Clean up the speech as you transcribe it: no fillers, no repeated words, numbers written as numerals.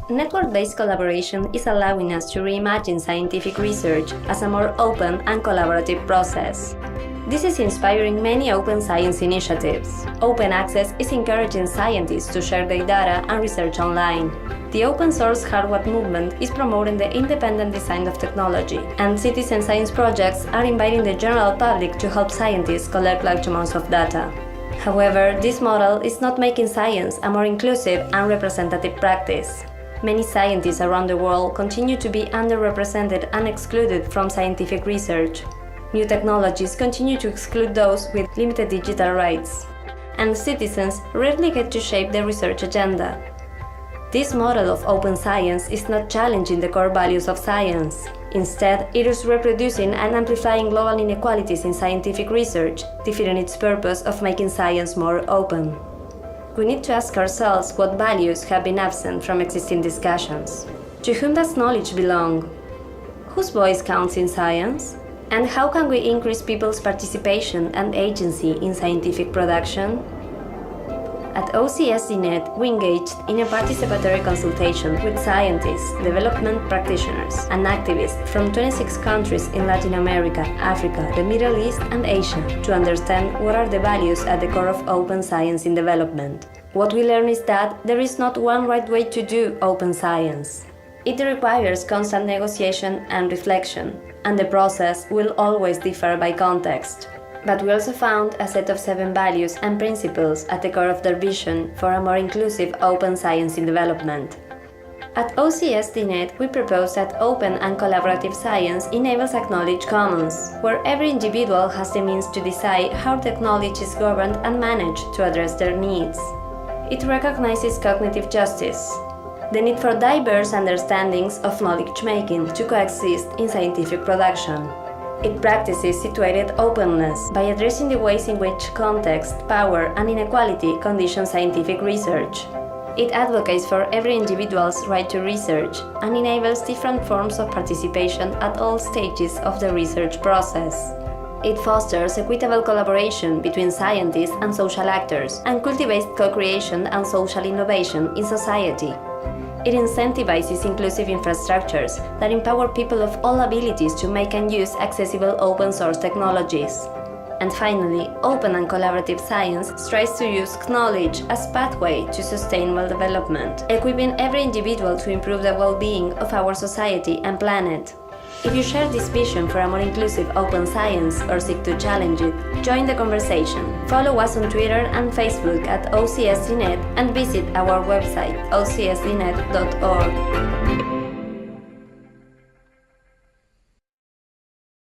Network-based collaboration is allowing us to reimagine scientific research as a more open and collaborative process. This is inspiring many open science initiatives. Open access is encouraging scientists to share their data and research online. The open source hardware movement is promoting the independent design of technology, and citizen science projects are inviting the general public to help scientists collect large amounts of data. However, this model is not making science a more inclusive and representative practice. Many scientists around the world continue to be underrepresented and excluded from scientific research. New technologies continue to exclude those with limited digital rights, and citizens rarely get to shape the research agenda. This model of open science is not challenging the core values of science. Instead, it is reproducing and amplifying global inequalities in scientific research, defeating its purpose of making science more open. We need to ask ourselves what values have been absent from existing discussions. To whom does knowledge belong? Whose voice counts in science? And how can we increase people's participation and agency in scientific production? At OCSDNet, we engaged in a participatory consultation with scientists, development practitioners, and activists from 26 countries in Latin America, Africa, the Middle East, and Asia to understand what are the values at the core of open science in development. What we learned is that there is not one right way to do open science. It requires constant negotiation and reflection, and the process will always differ by context. But we also found a set of 7 values and principles at the core of their vision for a more inclusive open science in development. At OCSDNet, we propose that open and collaborative science enables a knowledge commons, where every individual has the means to decide how the knowledge is governed and managed to address their needs. It recognizes cognitive justice, the need for diverse understandings of knowledge-making to coexist in scientific production. It practices situated openness by addressing the ways in which context, power, and inequality condition scientific research. It advocates for every individual's right to research and enables different forms of participation at all stages of the research process. It fosters equitable collaboration between scientists and social actors and cultivates co-creation and social innovation in society. It incentivizes inclusive infrastructures that empower people of all abilities to make and use accessible open-source technologies. And finally, open and collaborative science strives to use knowledge as pathway to sustainable development, equipping every individual to improve the well-being of our society and planet. If you share this vision for a more inclusive open science or seek to challenge it, join the conversation. Follow us on Twitter and Facebook at OCSDNet and visit our website ocsdnet.org.